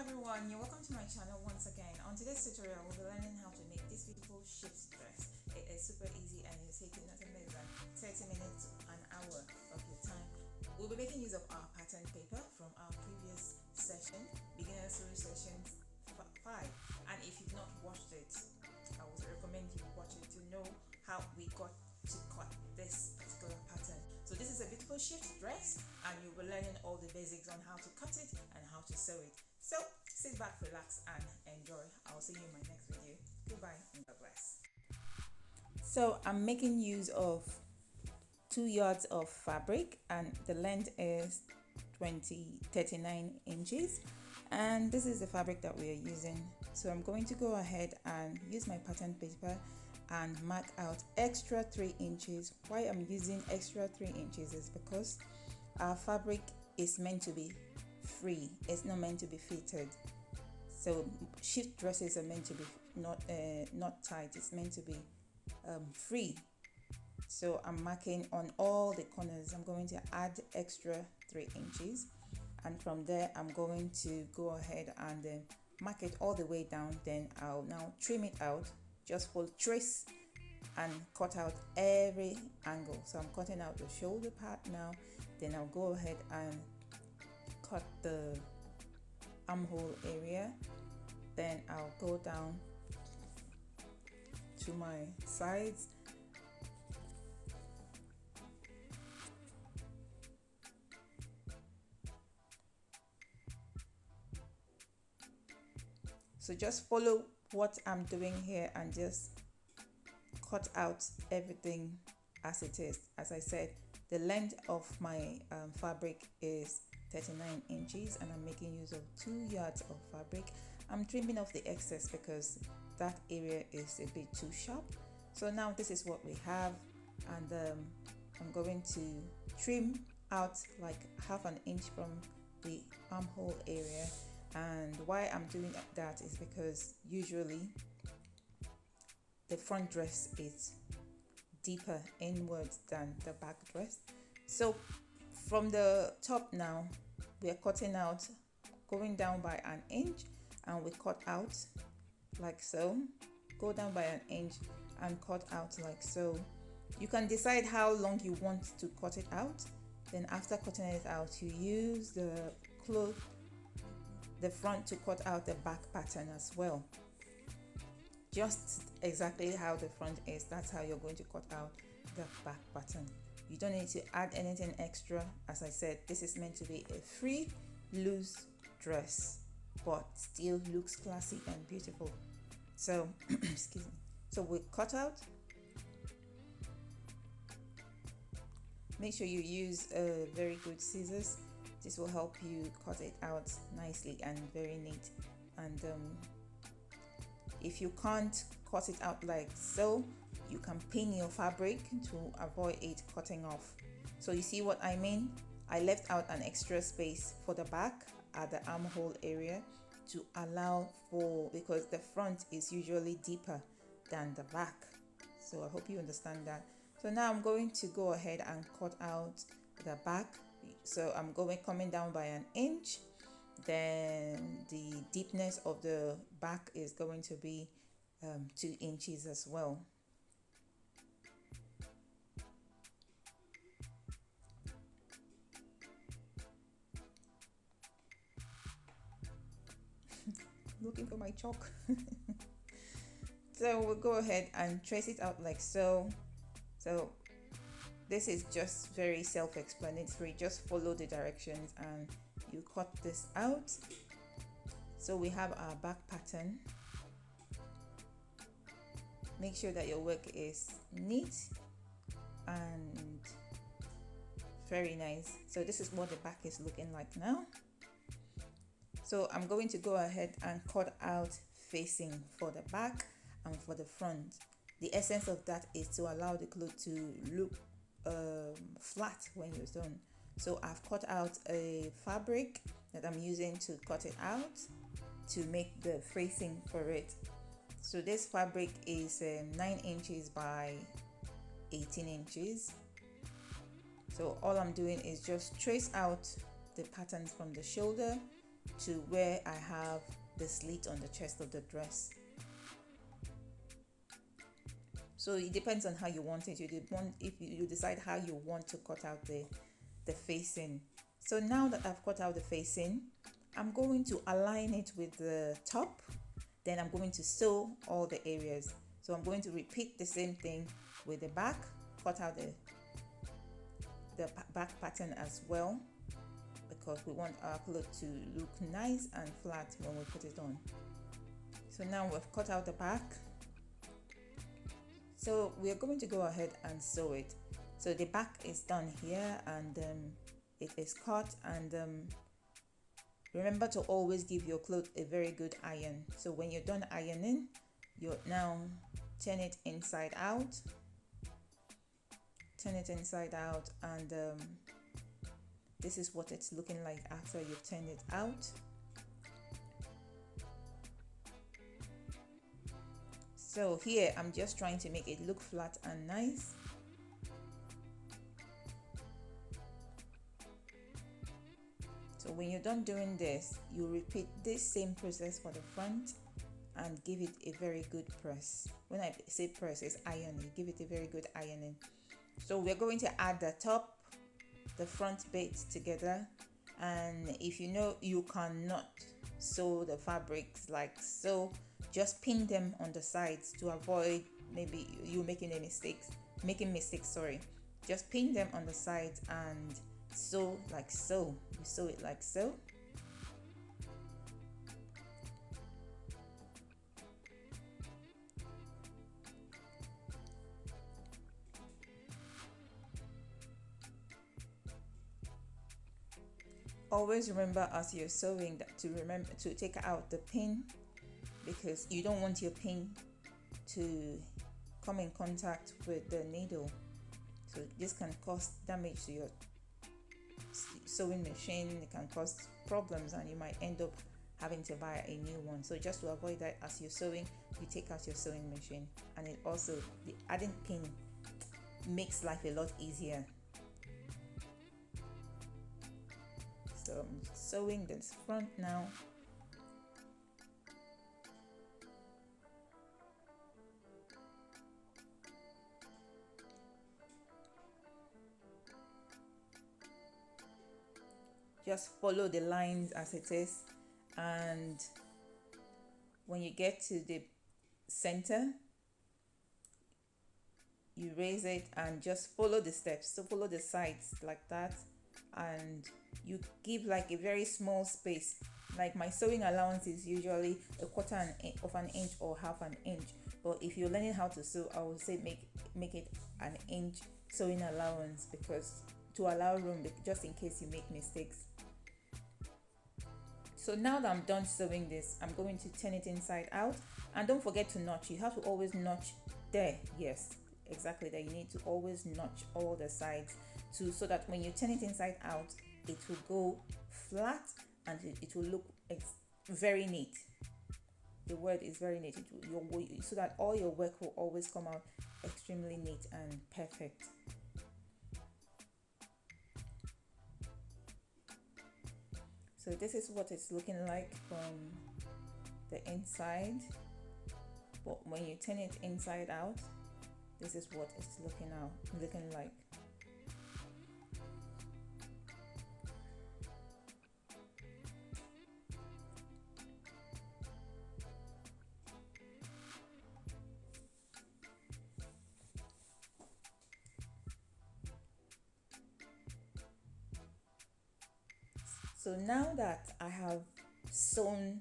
everyone, you're welcome to my channel once again. On today's tutorial, we'll be learning how to make this beautiful shift dress. It is super easy and it'll take you nothing less than 30 minutes to an hour of your time. We'll be making use of our pattern paper from our previous session, beginner series session 5. And if you've not watched it, I would recommend you watch it to know how we got to cut this particular pattern. So this is a beautiful shift dress and you'll be learning all the basics on how to cut it and how to sew it. So sit back, relax and enjoy. I'll see you in my next video. Goodbye and God bless. So I'm making use of 2 yards of fabric and the length is 39 inches, and this is the fabric that we are using. So I'm going to go ahead and use my pattern paper and mark out extra 3 inches. Why I'm using extra 3 inches is because our fabric is meant to be free, it's not meant to be fitted. So shift dresses are meant to be not tight, it's meant to be free. So I'm marking on all the corners. I'm going to add extra 3 inches, and from there I'm going to go ahead and mark it all the way down. Then I'll now trim it out, just fold, trace and cut out every angle. So I'm cutting out the shoulder part now. Then I'll go ahead and cut the armhole area. Then I'll go down to my sides. So just follow what I'm doing here and just cut out everything as it is. As I said, the length of my fabric is 39 inches and I'm making use of 2 yards of fabric. I'm trimming off the excess because that area is a bit too sharp. So now this is what we have, and I'm going to trim out like half an inch from the armhole area. And why I'm doing that is because usually the front dress is deeper inwards than the back dress. So from the top now, we are cutting out, going down by an inch, and we cut out like so. Go down by an inch and cut out like so. You can decide how long you want to cut it out. Then after cutting it out, you use the front to cut out the back pattern as well. Just exactly how the front is, that's how you're going to cut out the back pattern. You don't need to add anything extra. As I said, this is meant to be a free, loose dress, but still looks classy and beautiful. So excuse me. So we cut out. Make sure you use very good scissors. This will help you cut it out nicely and very neat. And if you can't cut it out like so, you can pin your fabric to avoid it cutting off. So you see what I mean? I left out an extra space for the back at the armhole area to allow for, because the front is usually deeper than the back. So I hope you understand that. So now I'm going to go ahead and cut out the back. So I'm coming down by an inch. Then the deepness of the back is going to be 2 inches as well. Looking for my chalk. So we'll go ahead and trace it out like so. So this is just very self-explanatory. Just follow the directions and you cut this out. So we have our back pattern. Make sure that your work is neat and very nice. So this is what the back is looking like now. So I'm going to go ahead and cut out facing for the back and for the front. The essence of that is to allow the cloth to look flat when you're done. So I've cut out a fabric that I'm using to cut it out to make the facing for it. So this fabric is 9 inches by 18 inches. So all I'm doing is just trace out the pattern from the shoulder to where I have the slit on the chest of the dress. So it depends on how you want it. If you decide how you want to cut out the facing. So now that I've cut out the facing, I'm going to align it with the top. Then I'm going to sew all the areas. So I'm going to repeat the same thing with the back, cut out the back pattern as well, because we want our cloth to look nice and flat when we put it on. So now we've cut out the back. So we are going to go ahead and sew it. So the back is done here, and it is cut, and remember to always give your cloth a very good iron. So when you're done ironing, you now turn it inside out, and this is what it's looking like after you've turned it out. So here I'm just trying to make it look flat and nice. So when you're done doing this, you repeat this same process for the front and give it a very good press. When I say press, it's ironing. Give it a very good ironing. So we're going to add the top, the front bit together, and if you know you cannot sew the fabrics like so, just pin them on the sides to avoid maybe you making mistakes. Sorry, just pin them on the sides and sew like so. You sew it like so. Always remember as you're sewing that to take out the pin, because you don't want your pin to come in contact with the needle. So this can cause damage to your sewing machine. It can cause problems, and you might end up having to buy a new one. So just to avoid that, as you're sewing, you take out your sewing machine, and it also, the adding pin makes life a lot easier. So I'm sewing this front now. Just follow the lines as it is, and when you get to the center, you raise it and just follow the steps. So follow the sides like that, and you give like a very small space. Like my sewing allowance is usually a quarter of an inch or half an inch, but if you're learning how to sew, I would say make it an inch sewing allowance, because to allow room just in case you make mistakes. So now that I'm done sewing this, I'm going to turn it inside out, and don't forget to notch. You have to always notch there. Yes, exactly there. You need to always notch all the sides too, so that when you turn it inside out, it will go flat and it will look very neat. The word is very neat. So that all your work will always come out extremely neat and perfect. So this is what it's looking like from the inside, but when you turn it inside out, this is what it's looking like. So now that I have sewn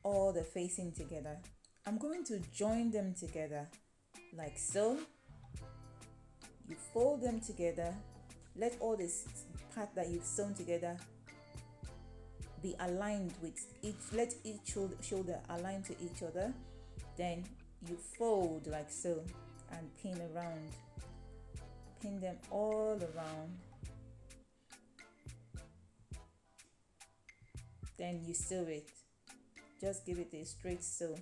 all the facing together, I'm going to join them together like so. You fold them together, let all this part that you've sewn together be aligned with each, let each shoulder align to each other. Then you fold like so and pin them all around. Then you sew it. Just give it a straight sew.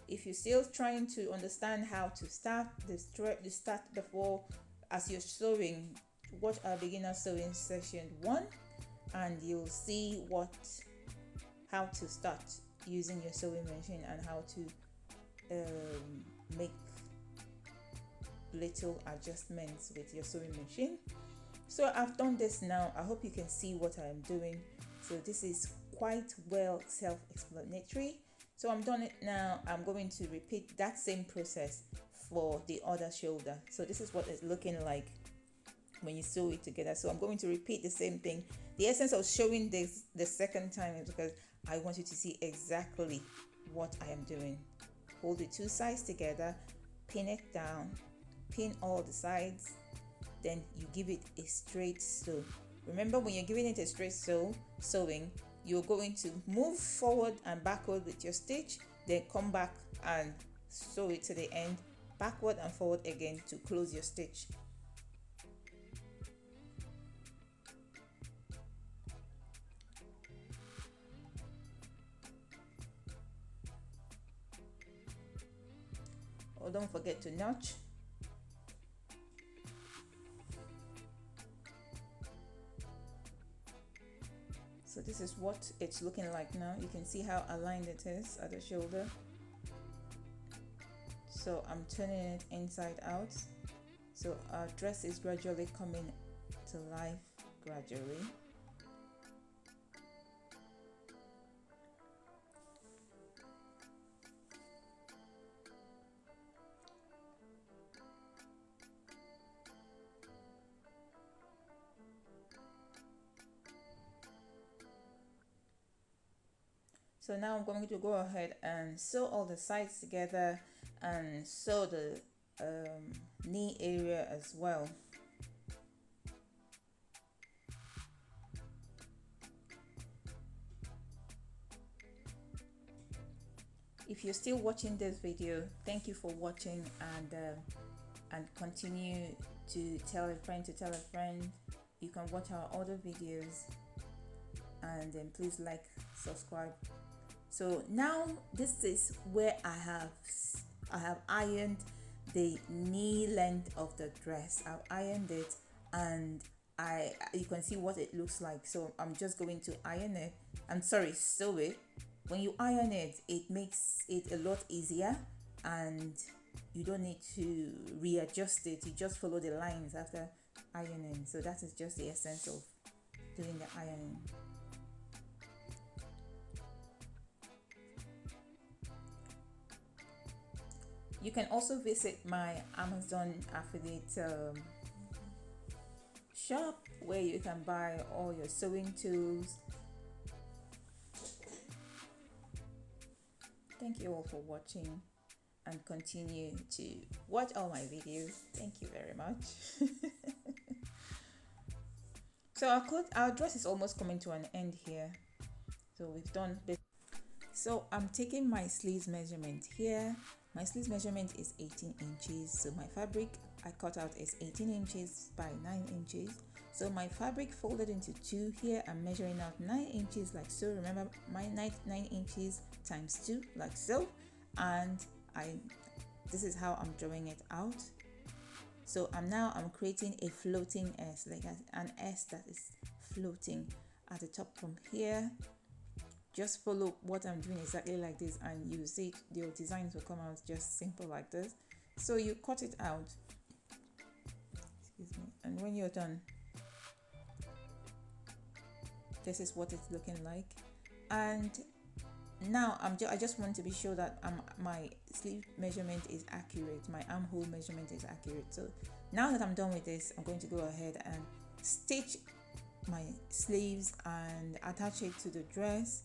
If you're still trying to understand how to start before, as you're sewing, watch our beginner sewing session 1 and you'll see how to start using your sewing machine and how to make little adjustments with your sewing machine. So I've done this now. I hope you can see what I am doing. So this is quite well self-explanatory. So I'm done it now. I'm going to repeat that same process for the other shoulder. So this is what it's looking like when you sew it together. So I'm going to repeat the same thing. The essence of showing this the second time is because I want you to see exactly what I am doing. Hold the two sides together, pin it down, pin all the sides, then you give it a straight sew. Remember, when you're giving it a straight sewing, you're going to move forward and backward with your stitch, then come back and sew it to the end, backward and forward again to close your stitch. Oh, don't forget to notch. So this is what it's looking like now. You can see how aligned it is at the shoulder. So I'm turning it inside out. So our dress is gradually coming to life gradually. So now I'm going to go ahead and sew all the sides together and sew the knee area as well. If you're still watching this video, thank you for watching, and continue to tell a friend to tell a friend. You can watch our other videos, and then please like, subscribe. So now this is where I have ironed the knee length of the dress. I've ironed it, and you can see what it looks like. So I'm just going to iron it. Sew it. When you iron it, it makes it a lot easier, and you don't need to readjust it. You just follow the lines after ironing. So that is just the essence of doing the ironing. You can also visit my Amazon affiliate shop, where you can buy all your sewing tools. Thank you all for watching, and continue to watch all my videos. Thank you very much. So our dress is almost coming to an end here. So we've done this. So I'm taking my sleeves measurement here. My sleeves measurement is 18 inches. So my fabric I cut out is 18 inches by 9 inches. So my fabric folded into two here. I'm measuring out 9 inches like so. Remember, my 9 inches times 2 like so. And this is how I'm drawing it out. So I'm creating a floating S, like an S that is floating at the top from here. Just follow what I'm doing exactly like this, and you see your designs will come out just simple like this. So you cut it out, excuse me, and when you're done, this is what it's looking like. And now I just want to be sure that my sleeve measurement is accurate, my armhole measurement is accurate. So now that I'm done with this, I'm going to go ahead and stitch my sleeves and attach it to the dress.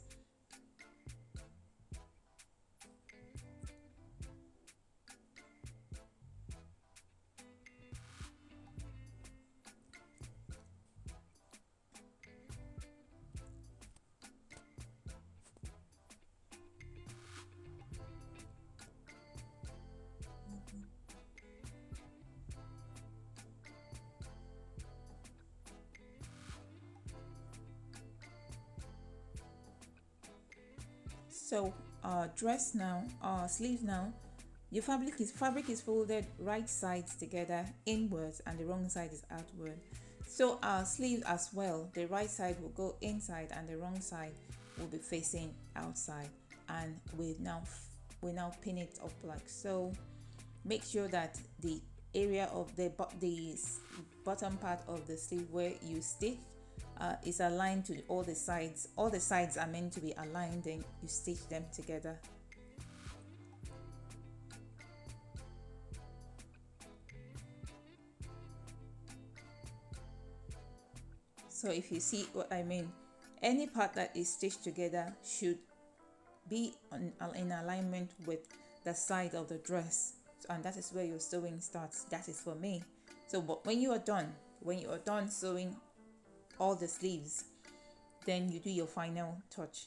So dress now, sleeves now, your fabric is folded right sides together inwards, and the wrong side is outward. So our sleeve as well, the right side will go inside and the wrong side will be facing outside, and we now pin it up like so. Make sure that the area of the bottom part of the sleeve where you stitch is aligned to all the sides. All the sides are meant to be aligned, then you stitch them together. So if you see what I mean, any part that is stitched together should be in alignment with the side of the dress, and that is where your sewing starts. That is for me. So but when you are done sewing all the sleeves, then you do your final touch.